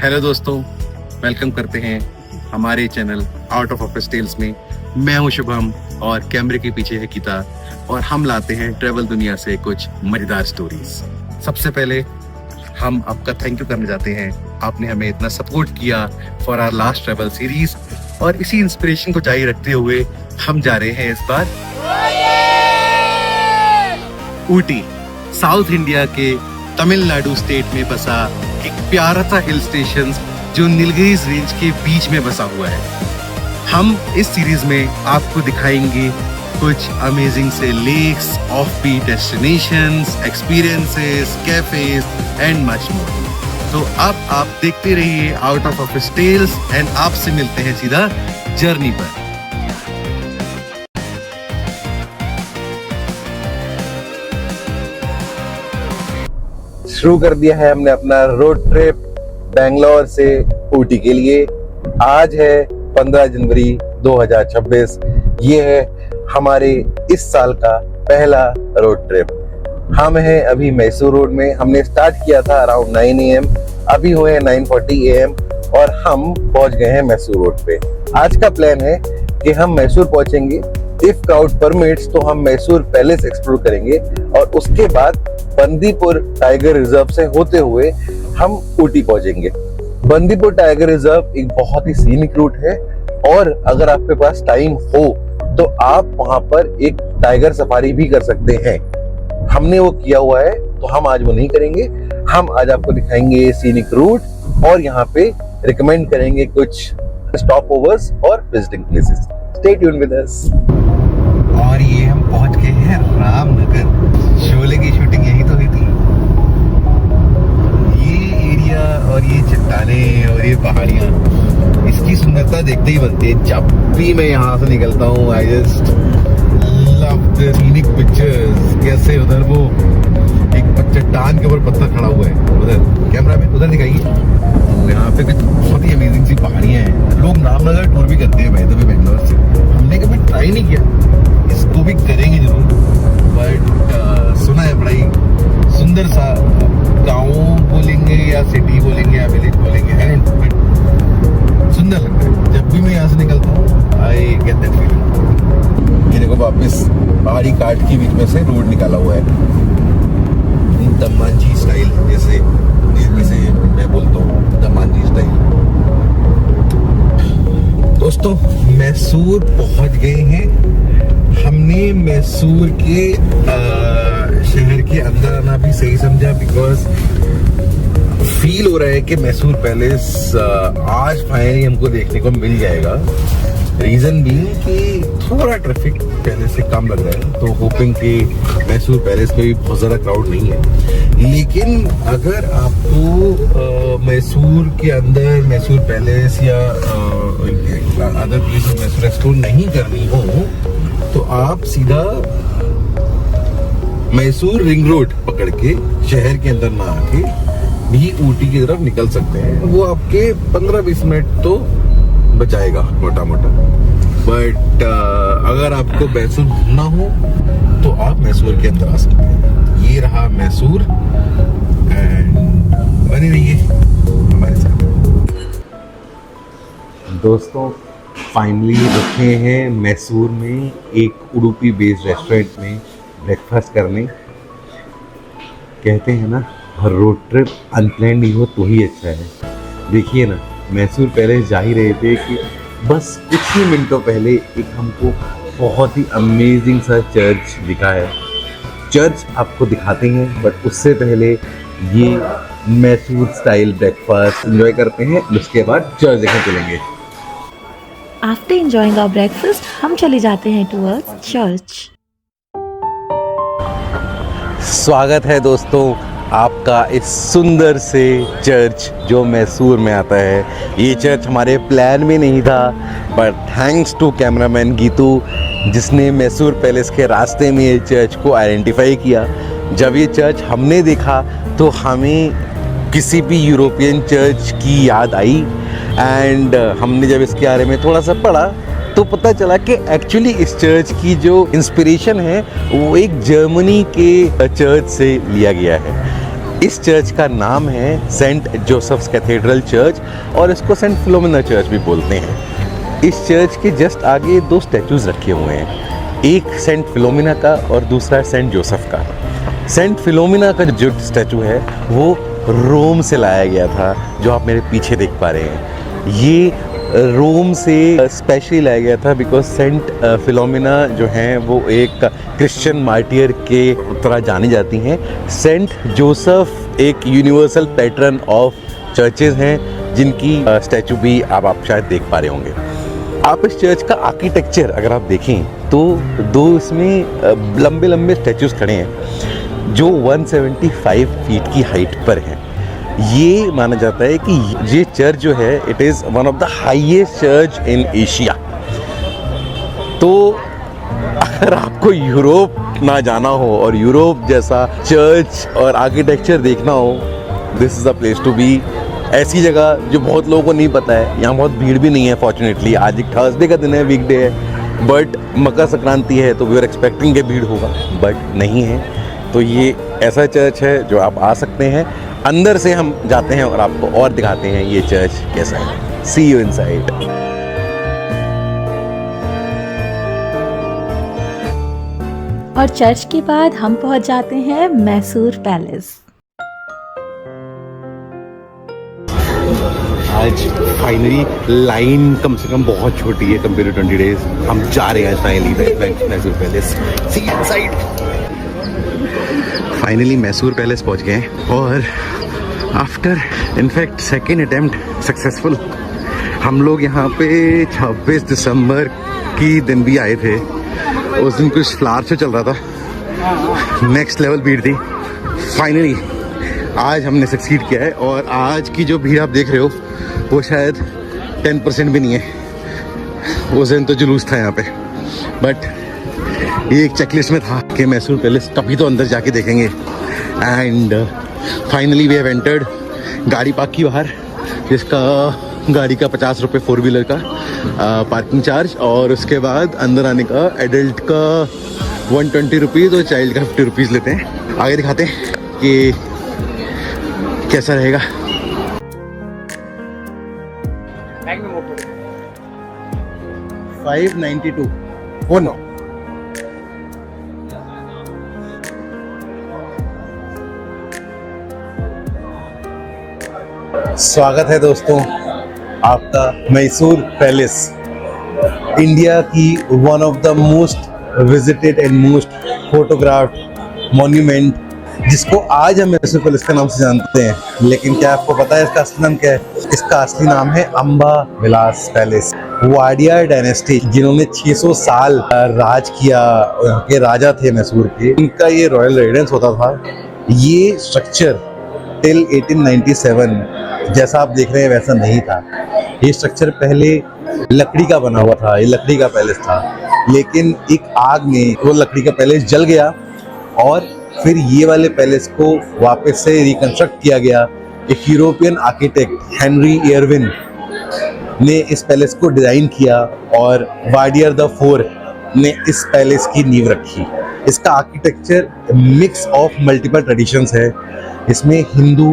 Hello दोस्तों, welcome करते हैं हमारे channel Out of Office Tales में। मैं हूं शुभम और कैमरे के पीछे है गीता और हम लाते हैं ट्रैवल दुनिया से कुछ मजेदार स्टोरीज। सबसे पहले हम आपका थैंक यू करना चाहते हैं, आपने हमें इतना सपोर्ट किया for our last travel series और इसी इंस्पिरेशन को जारी रखते हुए हम जा रहे हैं इस बार ऊटी, साउथ इंडिया के तमिलनाडु स्टेट में बसा एक प्यारा सा हिल स्टेशन जो नीलगिरीज रेंज के बीच में बसा हुआ है। हम इस सीरीज में आपको दिखाएंगे कुछ अमेजिंग से lakes, offbeat destinations, experiences, cafes and much more. तो अब आप देखते रहिए Out of Office Tales and आपसे मिलते हैं सीधा जर्नी पर। शुरू कर दिया है हमने अपना रोड ट्रिप बेंगलोर से ऊटी के लिए। आज है 15 जनवरी 2026। ये है हमारे इस साल का पहला रोड ट्रिप। हम हैं अभी मैसूर रोड में। हमने स्टार्ट किया था अराउंड 9 AM, अभी हुए हैं 9:40 AM और हम पहुंच गए हैं मैसूर रोड पे। आज का प्लान है कि हम मैसूर पहुंचेंगे, इफ क्राउड परमिट्स तो हम मैसूर पैलेस एक्सप्लोर करेंगे और उसके बाद बंदीपुर टाइगर रिजर्व से होते हुए हम ऊटी पहुंचेंगे। बंदीपुर टाइगर रिजर्व एक बहुत ही सीनिक रूट है और अगर आपके पास टाइम हो तो आप वहां पर एक टाइगर सफारी भी कर सकते हैं। हमने वो किया हुआ है तो हम आज वो नहीं करेंगे। हम आज आपको दिखाएंगे सीनिक रूट और यहाँ पे रिकमेंड करेंगे कुछ स्टॉप ओवर्स और visiting places. Stay tune with us. और ये हम पहुंच गए हैं रामनगर। शोले की शूटिंग यही तो हुई थी। ये एरिया और ये चट्टाने और ये पहाड़ियां, इसकी सुंदरता देखते ही बनती है। जब भी मैं यहाँ से निकलता हूँ I just love the scenic pictures. कैसे उधर वो एक चट्टान के ऊपर पत्थर खड़ा हुआ है, उधर कैमरा में उधर दिखाइए। यहाँ पे कुछ बहुत ही अमेजिंग सी पहाड़ियां हैं। लोग रामनगर टूर भी करते हैं भाई, बेंगलोर से। हमने कभी ट्राई नहीं किया, इसको भी करेंगे जरूर। बट सुना है बड़ा ही सुंदर सा गांव बोलेंगे या सिटी बोलेंगे या विलेज बोलेंगे, आई डोंट नो, बट सुंदर लगता है। जब भी मैं यहाँ से निकलता हूँ आई गेट दैट फीलिंग। ये देखो वापस पहाड़ी काट के बीच में से रोड निकाला हुआ है, दमांजी स्टाइल, जैसे मैं बोलता हूँ दमांजी स्टाइल। दोस्तों मैसूर पहुंच गए हैं। हमने मैसूर के शहर के अंदर आना भी सही समझा, बिकॉज फील हो रहा है कि मैसूर पैलेस आज फाइनली हमको देखने को मिल जाएगा। रीजन भी कि थोड़ा ट्रैफिक पहले से कम लग रहा है, तो होपिंग कि मैसूर पैलेस में भी बहुत ज़्यादा क्राउड नहीं है। लेकिन अगर आपको मैसूर के अंदर मैसूर पैलेस या other place of Mysore explore नहीं करनी हो तो आप सीधा मैसूर रिंग रोड पकड़ के शहर के अंदर ना आके भी ऊटी की तरफ निकल सकते हैं। वो आपके 15-20 मिनट तो बचाएगा मोटा मोटा। बट अगर आपको मैसूर घूमना हो तो आप मैसूर के अंदर आ सकते हैं। ये रहा मैसूर एंड बने रहिए हमारे साथ। दोस्तों फाइनली रुके हैं मैसूर में एक उडुपी बेस्ड रेस्टोरेंट में ब्रेकफास्ट करने। कहते हैं ना, हर रोड ट्रिप अनप्लान्ड नहीं हो तो ही अच्छा है। देखिए ना, मैसूर पैलेस जा ही रहे थे कि बस कुछ ही मिनटों पहले एक हमको बहुत ही अमेजिंग सा चर्च दिखा है। चर्च आपको दिखाते हैं, बट उससे पहले ये मैसूर स्टाइल ब्रेकफास्ट एंजॉय करते हैं, उसके बाद चर्च देखने चलेंगे। आफ्टर एंजॉयिंग आवर ब्रेकफास्ट हम चले जाते हैं टुवर्ड्स चर्च। स्वागत है दोस्तों आपका इस सुंदर से चर्च जो मैसूर में आता है। ये चर्च हमारे प्लान में नहीं था, but thanks to cameraman Geetu जिसने मैसूर पैलेस के रास्ते में ये चर्च को आइडेंटिफाई किया। जब ये चर्च हमने देखा तो हमें किसी भी यूरोपियन चर्च की याद आई एंड हमने जब इसके बारे में थोड़ा सा पढ़ा तो पता चला कि एक्चुअली इस चर्च की जो इंस्पिरेशन है वो एक जर्मनी के चर्च से लिया गया है। इस चर्च का नाम है सेंट जोसेफ्स कैथेड्रल चर्च और इसको सेंट फिलोमिना चर्च भी बोलते हैं। इस चर्च के जस्ट आगे दो स्टैचूज रखे हुए हैं, एक सेंट फिलोमिना का और दूसरा सेंट जोसेफ का। सेंट फिलोमिना का जो स्टैचू है वो रोम से लाया गया था, जो आप मेरे पीछे देख पा रहे हैं। ये रोम से स्पेशली लाया गया था बिकॉज सेंट फिलोमिना जो हैं वो एक क्रिश्चियन मार्टियर के तरह जानी जाती हैं। सेंट जोसेफ एक यूनिवर्सल पैटर्न ऑफ चर्चेज हैं जिनकी स्टैचू भी आप शायद देख पा रहे होंगे। आप इस चर्च का आर्किटेक्चर अगर आप देखें तो दो इसमें लंबे लंबे स्टैचूज खड़े हैं जो 175 फीट की हाइट पर हैं। ये माना जाता है कि ये चर्च जो है it is one of the highest church in Asia. तो अगर आपको यूरोप ना जाना हो और यूरोप जैसा चर्च और आर्किटेक्चर देखना हो, this is a place to be. ऐसी जगह जो बहुत लोगों को नहीं पता है, यहाँ बहुत भीड़ भी नहीं है फॉर्चुनेटली। आज एक थर्सडे का दिन है, वीकडे है, बट मकर संक्रांति है तो वी आर एक्सपेक्टिंग के भीड़ होगा, बट नहीं है। तो ये ऐसा चर्च है जो आप आ सकते हैं। अंदर से हम जाते हैं और आपको और दिखाते हैं ये चर्च कैसा है। सी यू इनसाइड। और चर्च के बाद हम पहुंच जाते हैं मैसूर पैलेस। आज फाइनली लाइन कम से कम बहुत छोटी है कंपेयर टू 20 डेज। हम जा रहे हैं फाइनली मैसूर पैलेस। सी इनसाइड। फाइनली मैसूर पैलेस पहुंच गए हैं और after in fact second attempt successful. हम लोग यहाँ पे 26 दिसंबर की दिन भी आए थे। उस दिन कुछ फ्लावर शो चल रहा था, नेक्स्ट लेवल भीड़ थी। फाइनली आज हमने सक्सीड किया है और आज की जो भीड़ आप देख रहे हो वो शायद 10% भी नहीं है। उस दिन तो जुलूस था यहाँ पे, बट ये एक चेकलिस्ट में था कि मैसूर पैलेस कभी तो अंदर जाके देखेंगे। And finally we have entered. गाड़ी पार्क की बाहर, जिसका गाड़ी का 50 रुपये 4 व्हीलर का पार्किंग चार्ज, और उसके बाद अंदर आने का एडल्ट का 120 रुपीज़ और चाइल्ड का 50 रुपीज़ लेते हैं। आगे दिखाते हैं कि कैसा रहेगा। $592 Oh no. स्वागत है दोस्तों आपका मैसूर पैलेस, इंडिया की one of the most visited and most photographed monument, जिसको आज हम मैसूर पैलेस के नाम से जानते हैं। लेकिन क्या आपको पता है इसका असली नाम क्या है? इसका असली नाम है अंबा विलास पैलेस। वाडियार डायनेस्टी, जिन्होंने 600 साल राज किया, के राजा थे मैसूर के, इनका ये रॉयल रेजिडेंस होता था। ये स्ट्रक्चर टिल 1897 जैसा आप देख रहे हैं वैसा नहीं था। ये स्ट्रक्चर पहले लकड़ी का बना हुआ था, ये लकड़ी का पैलेस था, लेकिन एक आग में वो लकड़ी का पैलेस जल गया और फिर ये वाले पैलेस को वापस से रिकंस्ट्रक्ट किया गया। एक यूरोपियन आर्किटेक्ट हेनरी इरविन ने इस पैलेस को डिज़ाइन किया और वाडियर द फोर्थ ने इस पैलेस की नींव रखी। इसका architecture mix of multiple traditions है। इसमें हिंदू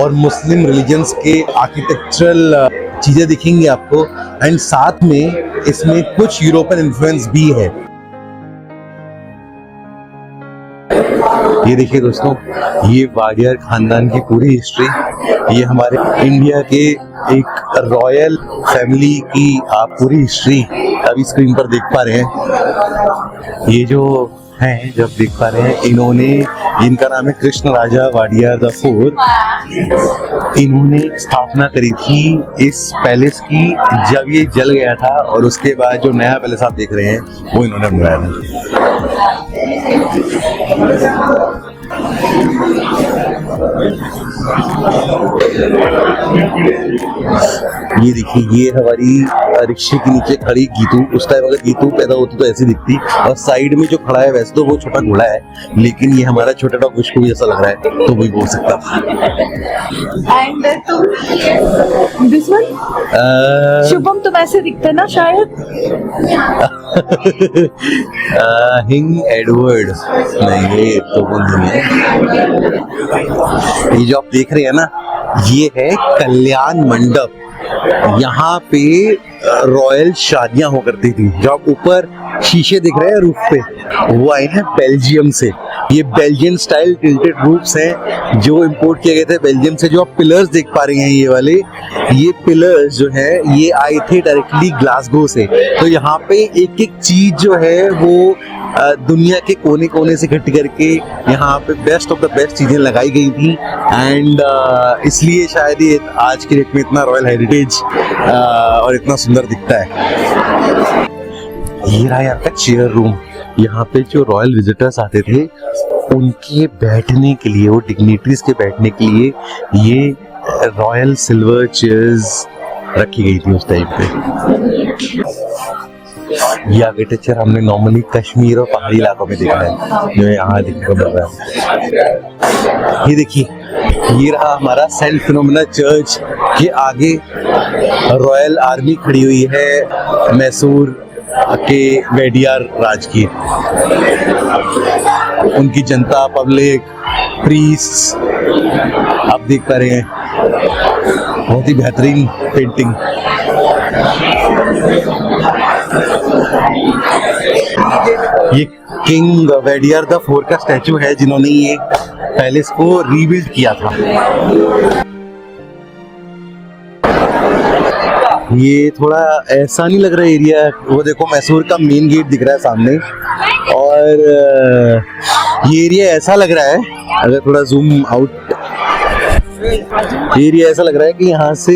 और मुस्लिम रिलीजन्स के आर्किटेक्चरल चीज़ें दिखेंगी आपको, एंड साथ में इसमें कुछ यूरोपियन इन्फ्लुएंस भी है। ये देखिए दोस्तों, ये वाडियर खानदान की पूरी हिस्ट्री, ये हमारे इंडिया के एक रॉयल फैमिली की आप पूरी हिस्ट्री अभी स्क्रीन पर देख पा रहे हैं। ये जो हैं जब देख पा रहे हैं, इन्होंने, इनका नाम है कृष्ण राजा वाडियार द फोर्थ। इन्होंने स्थापना करी थी इस पैलेस की जब ये जल गया था, और उसके बाद जो नया पैलेस आप देख रहे हैं वो इन्होंने बनवाया था। ये देखिए, ये हमारी रिक्शे के नीचे खड़ी गीतू, उस टाइम अगर गीतू पैदा होती तो ऐसी दिखती, और साइड में जो खड़ा है वैसे तो वो छोटा घोड़ा है, लेकिन ये हमारा छोटा डॉग मुझको भी ऐसा लग रहा है, तो वही बोल सकता था। एंड दिस वन शुभम, तुम ऐसे दिखते ना शायद। हिंग एडवर्ड नहीं, ये तो वो नहीं है। ये जो आप देख रहे हैं ना, ये है कल्याण मंडप। यहाँ पे रॉयल शादियां हो करती थी। जो आप ऊपर शीशे दिख रहे हैं रूफ पे, वो आए हैं बेल्जियम से। ये बेल्जियन स्टाइल टिल्टेड रूफ्स हैं जो इंपोर्ट किए गए थे बेल्जियम से। जो आप पिलर्स देख पा रहे हैं ये वाले, ये पिलर्स जो है ये आए थे डायरेक्टली ग्लासगो से। तो यहाँ पे एक एक चीज जो है वो दुनिया के कोने कोने से इकट्ठी करके यहाँ पे बेस्ट ऑफ द बेस्ट चीजें लगाई गई थी। एंड इसलिए शायद ये आज की डेट में इतना रॉयल हेरिटेज और इतना सुंदर दिखता है। ये रहा यहाँ का चेयर रूम। यहाँ पे जो रॉयल विजिटर्स आते थे उनके बैठने के लिए, वो डिग्निटरीज के बैठने के लिए ये रॉयल सिल्वर चेयर्स रखी गई थी उस टाइम पे। ये आर्किटेक्चर हमने नॉर्मली कश्मीर और पहाड़ी इलाकों में देखा है, जो यहाँ देखने को मिल रहा है। ये देखिए, ये रहा हमारा सेंट फिनोमेना चर्च के आगे रॉयल आर्मी खड़ी हुई है मैसूर के वेडियार राज की। उनकी जनता, पब्लिक, प्रीस्ट आप देख पा रहे हैं। बहुत ही बेहतरीन पेंटिंग। ये किंग वेडियार द फोर का स्टैचू है जिन्होंने ये पैलेस को रीबिल्ड किया था। ये थोड़ा ऐसा नहीं लग रहा है एरिया, वो देखो मैसूर का मेन गेट दिख रहा है सामने, और ये एरिया ऐसा लग रहा है, अगर थोड़ा जूम आउट, एरिया ऐसा लग रहा है कि यहाँ से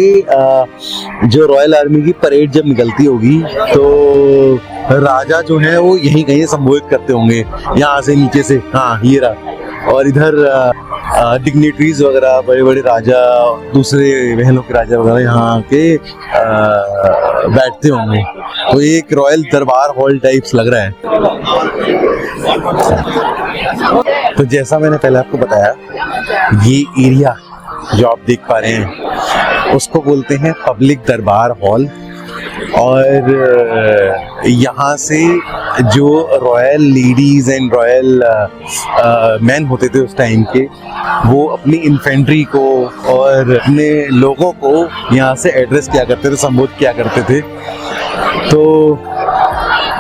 जो रॉयल आर्मी की परेड जब निकलती होगी तो राजा जो है वो यहीं कहीं संबोधित करते होंगे, यहाँ से नीचे से। हाँ, ये रहा। और इधर डिग्निटरीज वगैरह, बड़े बड़े राजा, दूसरे बहनों के राजा वगैरह यहाँ के बैठते होंगे। तो एक रॉयल दरबार हॉल टाइप्स लग रहा है। तो जैसा मैंने पहले आपको बताया, ये एरिया जो आप देख पा रहे हैं उसको बोलते हैं पब्लिक दरबार हॉल। और यहाँ से जो royal ladies and royal man होते थे उस टाइम के, वो अपनी इन्फेंट्री को और अपने लोगों को यहाँ से एड्रेस किया करते थे, संबोधित किया करते थे। तो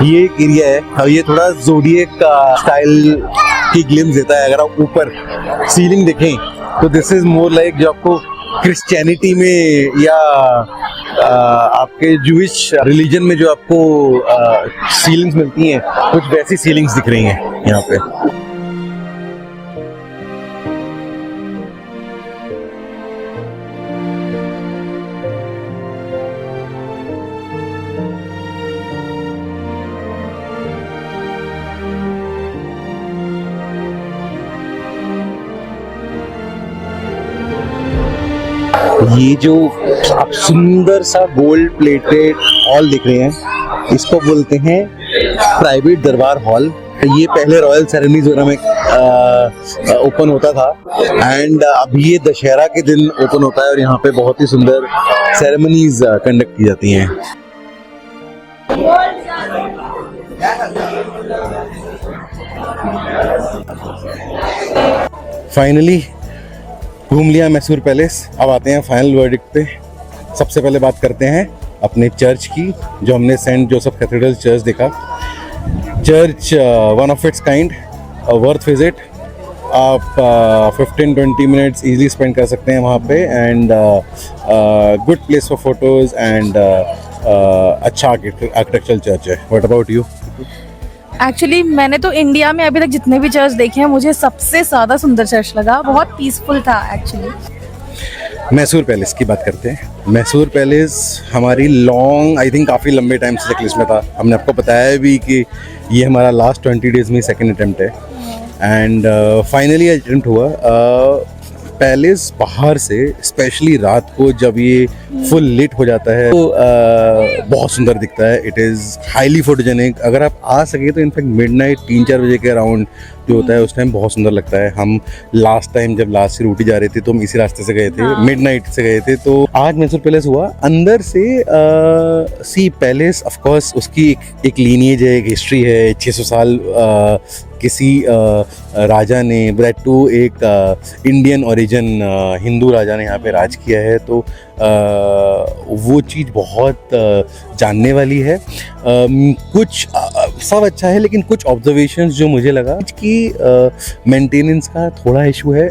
ये एक एरिया है। अब ये थोड़ा ज़ोडिएक स्टाइल की ग्लिम्स देता है। अगर आप ऊपर सीलिंग देखें तो दिस इज मोर लाइक जो आपको क्रिश्चियनिटी में या आपके जूइश रिलीजन में जो आपको सीलिंग्स मिलती हैं, कुछ वैसी सीलिंग्स दिख रही हैं यहाँ पे। ये जो आप सुंदर सा गोल्ड प्लेटेड हॉल देख रहे हैं, इसको बोलते हैं प्राइवेट दरबार हॉल। ये पहले रॉयल सेरेमनीज वगैरह में ओपन होता था, एंड अभी ये दशहरा के दिन ओपन होता है और यहाँ पे बहुत ही सुंदर सेरेमनीज कंडक्ट की जाती हैं। फाइनली घूम लिया मैसूर पैलेस। अब आते हैं फाइनल वर्डिक्ट पे। सबसे पहले बात करते हैं अपने चर्च की, जो हमने सेंट जोसेफ कैथेड्रल चर्च देखा। Church one of its kind, worth visit. आप 15-20 मिनट्स इजीली स्पेंड कर सकते हैं वहाँ पे, and good place for photos, and अच्छा आर्किटेक्चरल चर्च है। What about you? एक्चुअली मैंने तो इंडिया में अभी तक जितने भी चर्च देखे हैं, मुझे सबसे ज़्यादा सुंदर चर्च लगा। बहुत पीसफुल था एक्चुअली। मैसूर पैलेस की बात करते हैं। मैसूर पैलेस हमारी लॉन्ग, आई थिंक काफ़ी लंबे टाइम से चेकलिस्ट में था। हमने आपको बताया भी कि ये हमारा लास्ट 20 डेज में सेकेंड अटेम्प्ट है, एंड फाइनली अटेम्प्ट हुआ। पैलेस बाहर से स्पेशली रात को जब ये फुल लिट हो जाता है तो बहुत सुंदर दिखता है. It is highly photogenic. अगर आप आ सके तो इनफैक्ट मिडनाइट 3-4 बजे के अराउंड जो होता है उस टाइम बहुत सुंदर लगता है. हम लास्ट टाइम जब लास्ट से ऊटी जा रहे थे तो हम इसी रास्ते से गए थे, मिडनाइट से गए थे. तो आज मैसूर पैलेस हुआ. अंदर से सी पैलेस ऑफ कोर्स उसकी एक लीनिएज है, एक हिस्ट्री है. 600 साल किसी राजा ने, दैट टू एक इंडियन ओरिजिन हिंदू राजा ने यहाँ पे राज किया है. तो वो चीज़ बहुत जानने वाली है. कुछ सब अच्छा है लेकिन कुछ ऑब्जर्वेशंस जो मुझे लगा कि मेंटेनेंस का थोड़ा इशू है.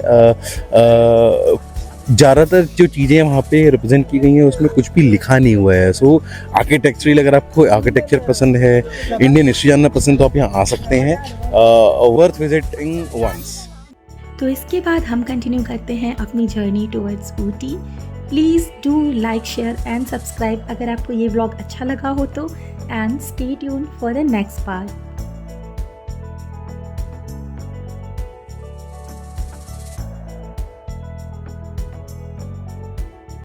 ज़्यादातर जो चीज़ें वहाँ पे रिप्रेजेंट की गई हैं उसमें कुछ भी लिखा नहीं हुआ है. सो आर्किटेक्चरल अगर आपको आर्किटेक्चर पसंद है, इंडियन हिस्ट्री जानना पसंद, तो आप यहाँ आ सकते हैं. Worth visiting once. तो इसके बाद हम कंटिन्यू करते हैं अपनी journey towards Ooty. Please do like, share and subscribe अगर आपको ये व्लॉग अच्छा लगा हो तो. And stay tuned for the next part.